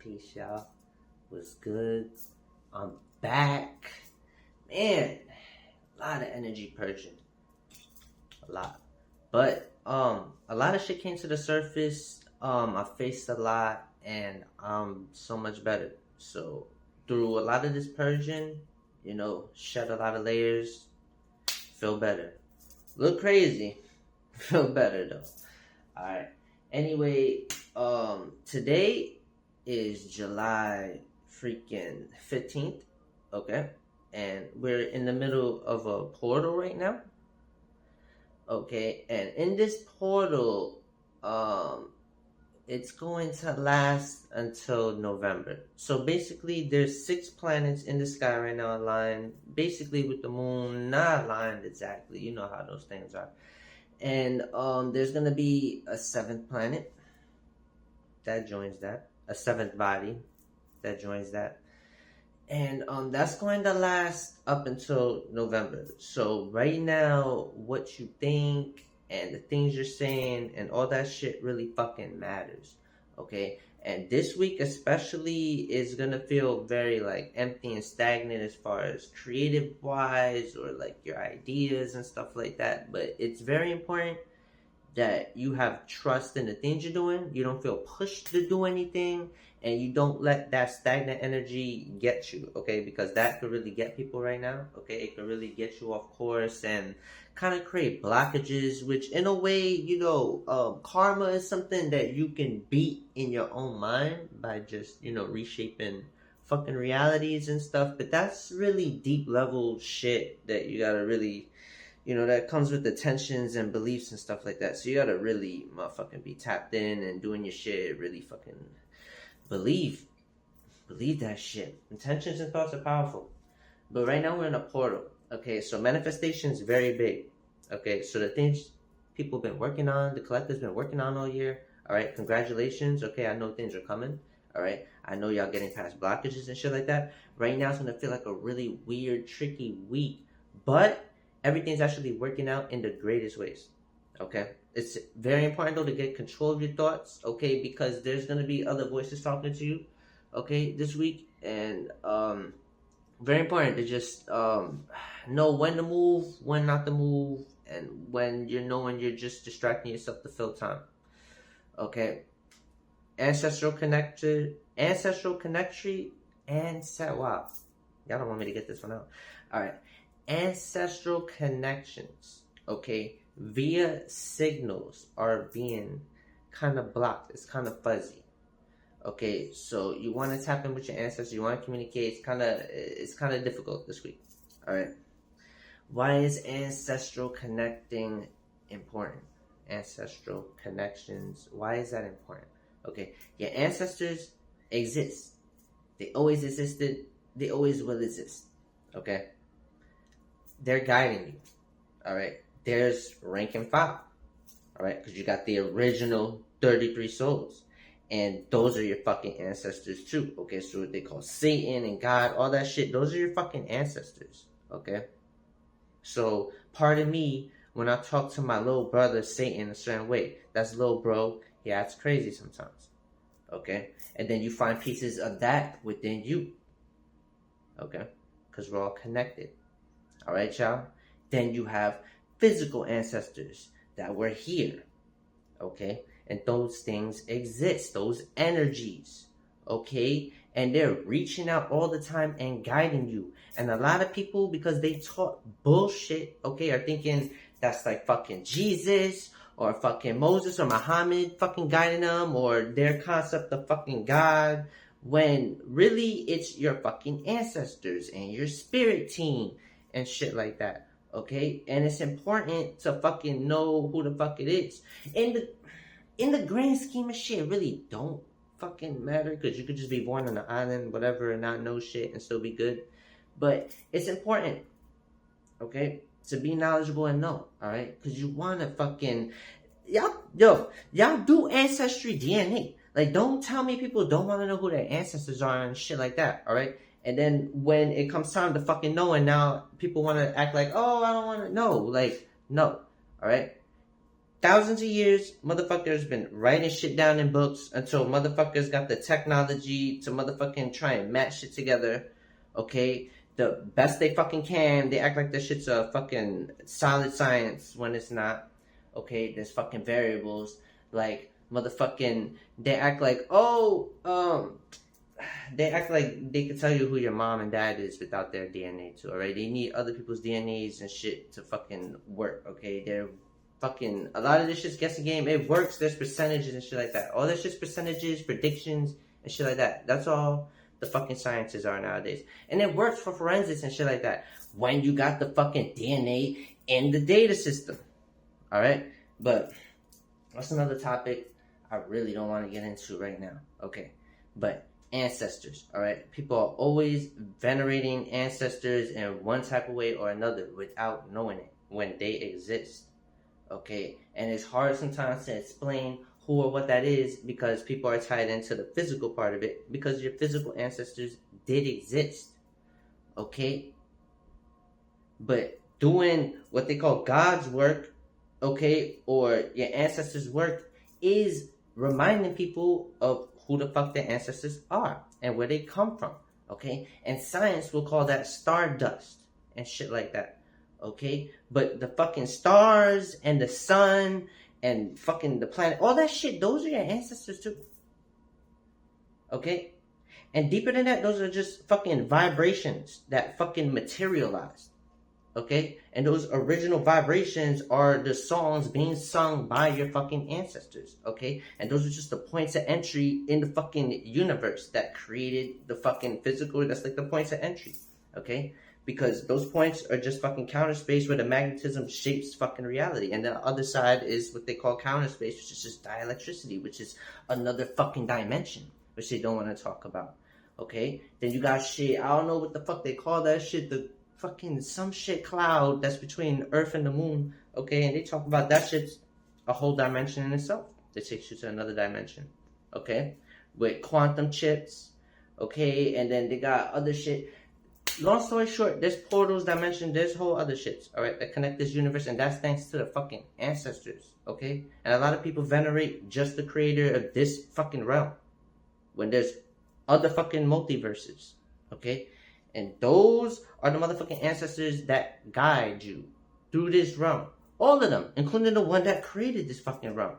Peace, y'all. What's good? I'm back. Man, a lot of energy purging. A lot. But a lot of shit came to the surface. I faced a lot and I'm so much better. So through a lot of this purging, shed a lot of layers, feel better. Look crazy. Feel better though. Alright. Anyway, today is July freaking 15th, okay? And we're in the middle of a portal right now, okay? And in this portal, it's going to last until November. So basically, there's 6 planets in the sky right now aligned, basically with the moon not aligned exactly. You know how those things are. And there's going to be a 7th planet that joins that, a 7th body that joins that, and that's going to last up until November. So right now, what you think and the things you're saying and all that shit really fucking matters, okay? And this week especially is gonna feel very like empty and stagnant as far as creative wise or like your ideas and stuff like that. But it's very important that you have trust in the things you're doing. You don't feel pushed to do anything, and you don't let that stagnant energy get you, okay? Because that could really get people right now, okay? It could really get you off course and kind of create blockages, which in a way, karma is something that you can beat in your own mind by just, reshaping fucking realities and stuff. But that's really deep level shit that you gotta really, that comes with the tensions and beliefs and stuff like that. So you gotta really motherfucking be tapped in and doing your shit, really fucking believe that shit. Intentions and thoughts are powerful. But right now we're in a portal, okay? So manifestation is very big, okay? So the things people have been working on, the collective's been working on all year, all right? Congratulations, okay? I know things are coming, all right? I know y'all getting past blockages and shit like that. Right now it's gonna feel like a really weird, tricky week, but everything's actually working out in the greatest ways, okay? It's very important, though, to get control of your thoughts, okay? Because there's going to be other voices talking to you, okay, this week. And very important to just know when to move, when not to move, and when you're just distracting yourself to fill time, okay? Ancestral connection, wow. Y'all don't want me to get this one out. All right. Ancestral connections, okay, via signals are being kind of blocked. It's kind of fuzzy, okay? So you want to tap in with your ancestors. You want to communicate. It's kind of difficult this week, all right? Why is ancestral connecting important? Ancestral connections, why is that important? Okay, your ancestors exist. They always existed. They always will exist, okay? They're guiding you, all right? There's rank and file, all right? Because you got the original 33 souls, and those are your fucking ancestors too, okay? So what they call Satan and God, all that shit, those are your fucking ancestors, okay? So pardon me when I talk to my little brother Satan a certain way. That's little bro, he acts crazy sometimes, okay? And then you find pieces of that within you, okay? Because we're all connected. All right, y'all? Then you have physical ancestors that were here, okay? And those things exist, those energies, okay? And they're reaching out all the time and guiding you. And a lot of people, because they taught bullshit, okay, are thinking that's like fucking Jesus or fucking Moses or Muhammad fucking guiding them, or their concept of fucking God, when really it's your fucking ancestors and your spirit team and shit like that, okay? And it's important to fucking know who the fuck it is. In the grand scheme of shit, it really don't fucking matter, because you could just be born on an island, whatever, and not know shit and still be good. But it's important, okay, to be knowledgeable and know, all right? Because you want to fucking... Y'all do ancestry DNA. Like, don't tell me people don't want to know who their ancestors are and shit like that, all right? And then when it comes time to fucking know, and now people want to act like, oh, I don't want to know. Like, no, all right? thousands of years, motherfuckers been writing shit down in books until motherfuckers got the technology to motherfucking try and match shit together. Okay? The best they fucking can. They act like this shit's a fucking solid science when it's not. Okay? There's fucking variables. Like, motherfucking, they act like, they act like they can tell you who your mom and dad is without their DNA too, alright? They need other people's DNAs and shit to fucking work, okay? They're fucking, a lot of this shit's guessing game. It works, there's percentages and shit like that. All this shit's percentages, predictions, and shit like that. That's all the fucking sciences are nowadays. And it works for forensics and shit like that. When you got the fucking DNA in the data system, alright? But that's another topic I really don't want to get into right now, okay? But ancestors, all right? People are always venerating ancestors in one type of way or another without knowing it when they exist, okay? And it's hard sometimes to explain who or what that is because people are tied into the physical part of it because your physical ancestors did exist, okay? But doing what they call God's work, okay, or your ancestors' work is reminding people of who the fuck their ancestors are and where they come from, okay? And science will call that stardust and shit like that, okay? But the fucking stars and the sun and fucking the planet, all that shit, those are your ancestors too, okay? And deeper than that, those are just fucking vibrations that fucking materialized, okay? And those original vibrations are the songs being sung by your fucking ancestors, okay? And those are just the points of entry in the fucking universe that created the fucking physical. That's like the points of entry, okay? Because those points are just fucking counter space where the magnetism shapes fucking reality. And the other side is what they call counter space, which is just dielectricity, which is another fucking dimension, which they don't want to talk about, okay? Then you got shit, I don't know what the fuck they call that shit, the fucking some shit cloud that's between Earth and the moon, okay? And they talk about that shit's a whole dimension in itself. It takes you to another dimension, okay? With quantum chips, okay? And then they got other shit. Long story short, there's portals, dimension, there's whole other shits, alright, that connect this universe, and that's thanks to the fucking ancestors, okay? And a lot of people venerate just the creator of this fucking realm when there's other fucking multiverses, okay? And those are the motherfucking ancestors that guide you through this realm. All of them, including the one that created this fucking realm.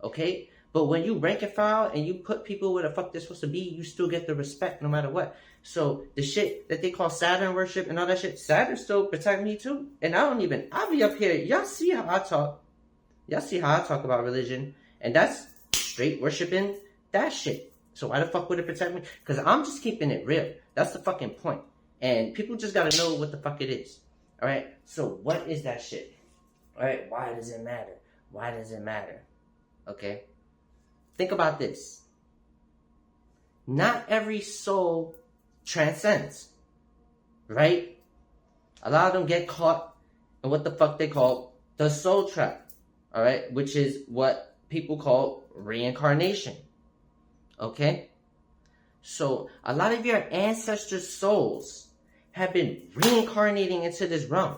Okay? But when you rank and file and you put people where the fuck they're supposed to be, you still get the respect no matter what. So the shit that they call Saturn worship and all that shit, Saturn still protect me too. And I'll be up here. Y'all see how I talk. Y'all see how I talk about religion. And that's straight worshiping that shit. So why the fuck would it protect me? Because I'm just keeping it real. That's the fucking point. And people just gotta know what the fuck it is. Alright? So what is that shit? Alright? Why does it matter? Why does it matter? Okay? Think about this. Not every soul transcends. Right? A lot of them get caught in what the fuck they call the soul trap. Alright? Which is what people call reincarnation. Okay? So, a lot of your ancestors' souls have been reincarnating into this realm.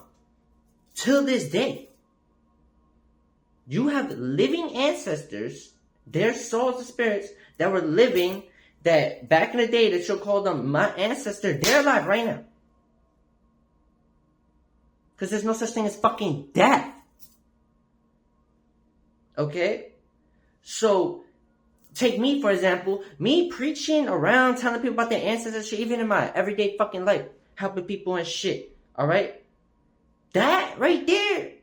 Till this day. You have living ancestors, their souls and spirits, that were living, that back in the day that you'll call them my ancestor, they're alive right now. Because there's no such thing as fucking death. Okay? So, take me, for example. Me preaching around, telling people about their ancestors, shit, even in my everyday fucking life. Helping people and shit. Alright? That right there.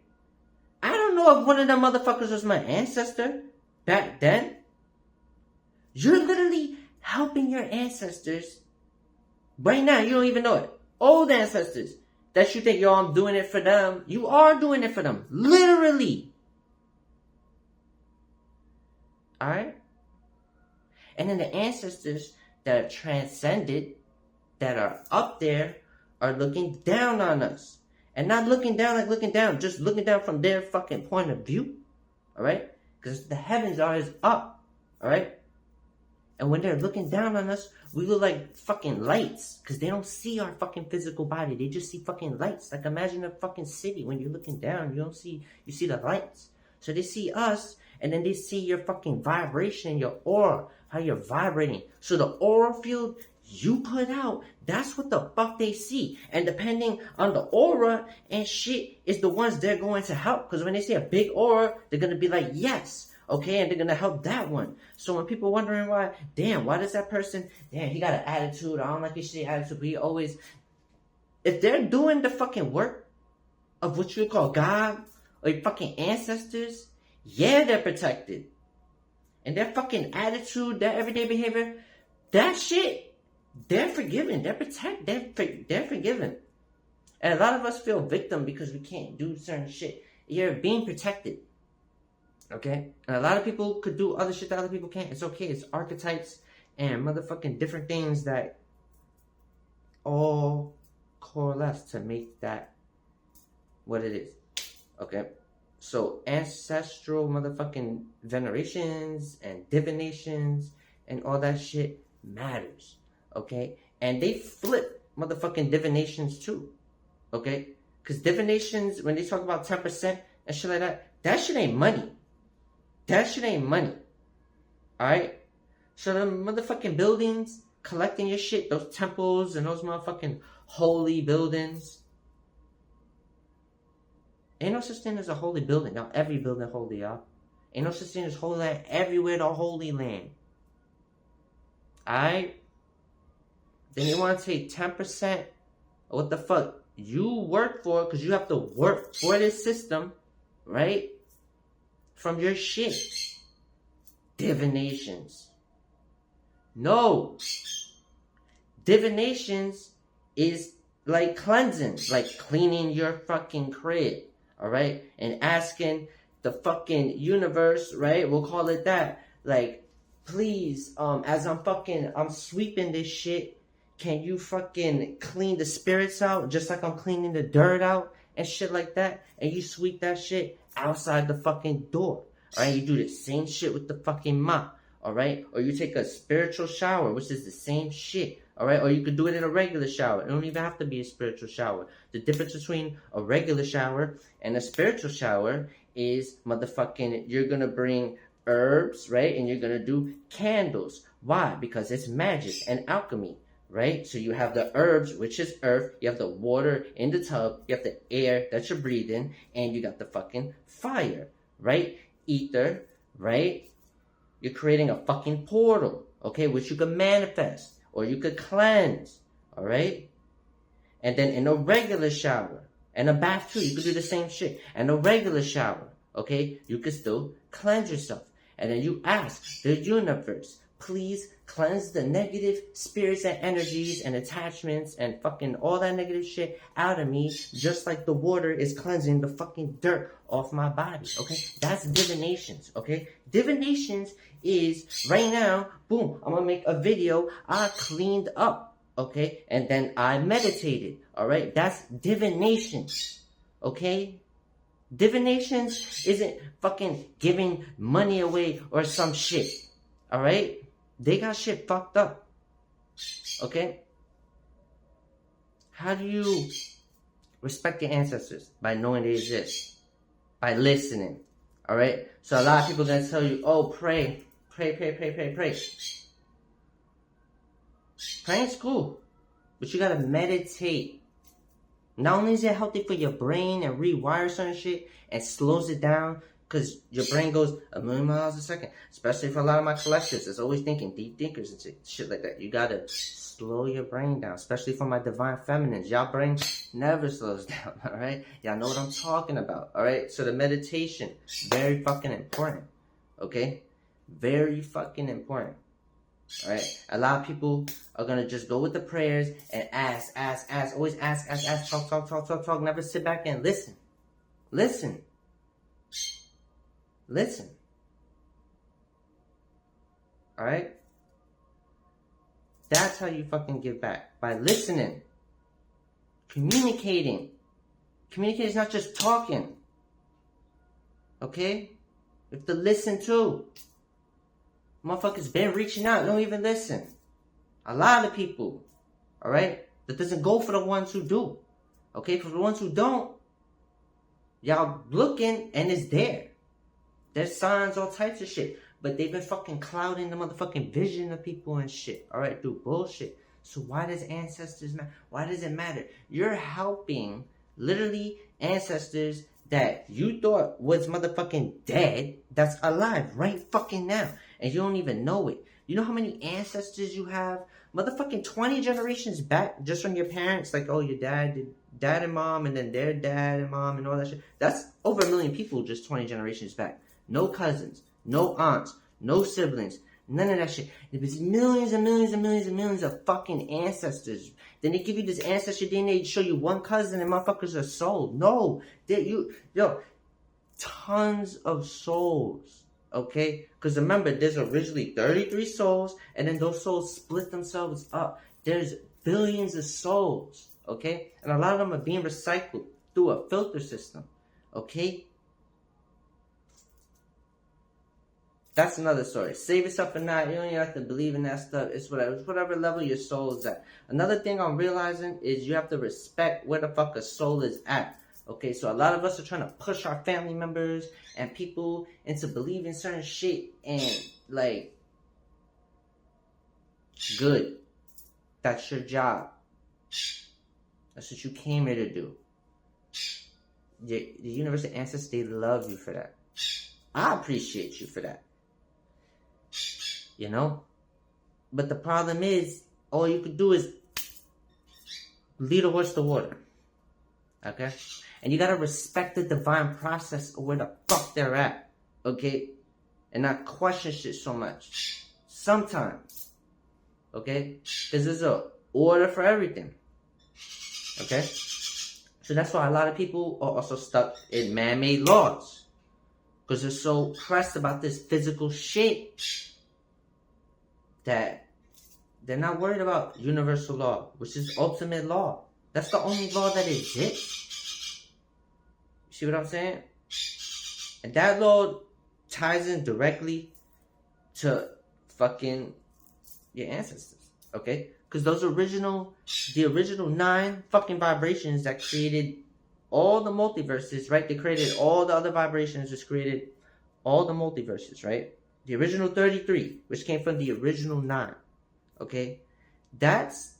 I don't know if one of them motherfuckers was my ancestor back then. You're literally helping your ancestors. Right now, you don't even know it. Old ancestors. That you think, yo, I'm doing it for them. You are doing it for them. Literally. Alright? And then the ancestors that are transcended, that are up there, are looking down on us. And not looking down like looking down, just looking down from their fucking point of view. Alright? Because the heavens are is up. Alright? And when they're looking down on us, we look like fucking lights. Because they don't see our fucking physical body. They just see fucking lights. Like imagine a fucking city. When you're looking down, you see the lights. So they see us, and then they see your fucking vibration, your aura, how you're vibrating. So the aura field you put out, that's what the fuck they see. And depending on the aura and shit is the ones they're going to help. Because when they see a big aura, they're going to be like, yes. Okay, and they're going to help that one. So when people wondering why, damn, why does that person, damn, he got an attitude. I don't like his shit attitude, but he always, if they're doing the fucking work of what you call God or your fucking ancestors, yeah, they're protected. And their fucking attitude, their everyday behavior, that shit, they're forgiven. They're protected. They're forgiven. And a lot of us feel victim because we can't do certain shit. You're being protected. Okay? And a lot of people could do other shit that other people can't. It's okay. It's archetypes and motherfucking different things that all coalesce to make that what it is. Okay? So ancestral motherfucking venerations and divinations and all that shit matters. Okay? And they flip motherfucking divinations too. Okay? Because divinations, when they talk about 10% and shit like that, that shit ain't money. That shit ain't money. Alright? So the motherfucking buildings collecting your shit, those temples and those motherfucking holy buildings. Ain't no such thing as a holy building. Now, every building holy, y'all. Ain't no such thing as holy land. Everywhere the holy land. Alright? Then you want to take 10% of what the fuck you work for, because you have to work for this system, right? From your shit. Divinations. No. Divinations is like cleansing, like cleaning your fucking crib, alright? And asking the fucking universe, right? We'll call it that. Like, please, as I'm sweeping this shit, can you fucking clean the spirits out just like I'm cleaning the dirt out and shit like that? And you sweep that shit outside the fucking door. Alright, you do the same shit with the fucking mop. Alright? Or you take a spiritual shower, which is the same shit. Alright? Or you could do it in a regular shower. It don't even have to be a spiritual shower. The difference between a regular shower and a spiritual shower is motherfucking, you're gonna bring herbs, right? And you're gonna do candles. Why? Because it's magic and alchemy. Right? So you have the herbs, which is earth. You have the water in the tub. You have the air that you're breathing. And you got the fucking fire. Right? Ether. Right? You're creating a fucking portal. Okay? Which you can manifest. Or you could cleanse. Alright? And then in a regular shower. And a bath too. You could do the same shit. And a regular shower. Okay? You could still cleanse yourself. And then you ask the universe, please cleanse the negative spirits and energies and attachments and fucking all that negative shit out of me, just like the water is cleansing the fucking dirt off my body, okay? That's divinations, okay? Divinations is, right now, boom, I'm gonna make a video, I cleaned up, okay? And then I meditated, alright? That's divinations, okay? Divinations isn't fucking giving money away or some shit, alright? They got shit fucked up. Okay? How do you respect your ancestors? By knowing they exist. By listening. Alright? So a lot of people are going to tell you, oh, pray. Pray. Praying's cool. But you got to meditate. Not only is it healthy for your brain and rewire certain shit and slows it down, because your brain goes a million miles a second. Especially for a lot of my collectors. It's always thinking, deep thinkers and shit like that. You gotta slow your brain down. Especially for my divine feminines. Y'all brain never slows down, alright? Y'all know what I'm talking about, alright? So the meditation, very fucking important, okay? Very fucking important, alright? A lot of people are gonna just go with the prayers and ask. Always ask, talk. Never sit back and listen. Listen. Alright? That's how you fucking give back. By listening. Communicating. Communicating is not just talking. Okay? You have to listen too. Motherfuckers been reaching out, don't even listen. A lot of people. Alright? That doesn't go for the ones who do. Okay? For the ones who don't, y'all looking and it's there. There's signs, all types of shit. But they've been fucking clouding the motherfucking vision of people and shit. Alright, through bullshit. So why does ancestors matter? Why does it matter? You're helping literally ancestors that you thought was motherfucking dead that's alive right fucking now. And you don't even know it. You know how many ancestors you have? Motherfucking 20 generations back just from your parents. Like, oh, your dad and mom, and then their dad and mom and all that shit. That's over 1 million people just 20 generations back. No cousins, no aunts, no siblings, none of that shit. There was millions and millions and millions and millions of fucking ancestors. Then they give you this ancestry DNA to show you one cousin and motherfuckers are sold. No, tons of souls. Okay? Because remember, there's originally 33 souls, and then those souls split themselves up. There's billions of souls. Okay? And a lot of them are being recycled through a filter system. Okay? That's another story. Save yourself or not. You don't even have to believe in that stuff. It's whatever level your soul is at. Another thing I'm realizing is you have to respect where the fuck a soul is at. Okay, so a lot of us are trying to push our family members and people into believing certain shit, and like, good. That's your job. That's what you came here to do. The universal ancestors, they love you for that. I appreciate you for that. You know? But the problem is, all you could do is lead a horse to water. Okay? And you gotta respect the divine process of where the fuck they're at. Okay? And not question shit so much. Sometimes. Okay? Because there's a order for everything. Okay? So that's why a lot of people are also stuck in man-made laws. Because they're so pressed about this physical shit that they're not worried about universal law, which is ultimate law. That's the only law that exists. See what I'm saying? And that law ties in directly to fucking your ancestors, okay? Because the original 9 fucking vibrations that created all the multiverses, right? They created all the other vibrations, just created all the multiverses, right? The original 33, which came from the original 9, okay? That's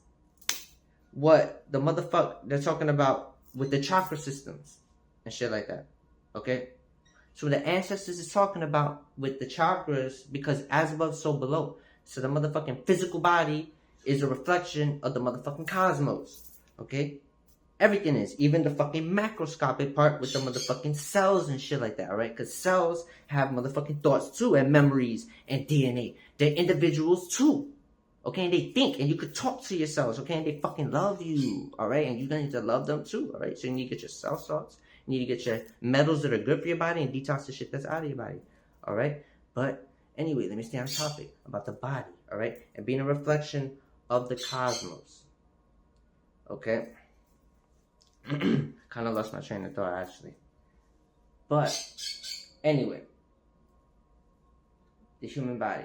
what the motherfucker they're talking about with the chakra systems and shit like that, okay? So the ancestors is talking about with the chakras, because as above, so below. So the motherfucking physical body is a reflection of the motherfucking cosmos, okay? Everything is, even the fucking macroscopic part with the motherfucking cells and shit like that, alright? Because cells have motherfucking thoughts too, and memories, and DNA. They're individuals too, okay? And they think, and you could talk to your cells, okay? And they fucking love you, alright? And you're going to love them too, alright? So you need to get your cell salts, you need to get your metals that are good for your body, and detox the shit that's out of your body, alright? But anyway, let me stay on topic about the body, alright? And being a reflection of the cosmos, okay? Kind of lost my train of thought, actually. But anyway, the human body.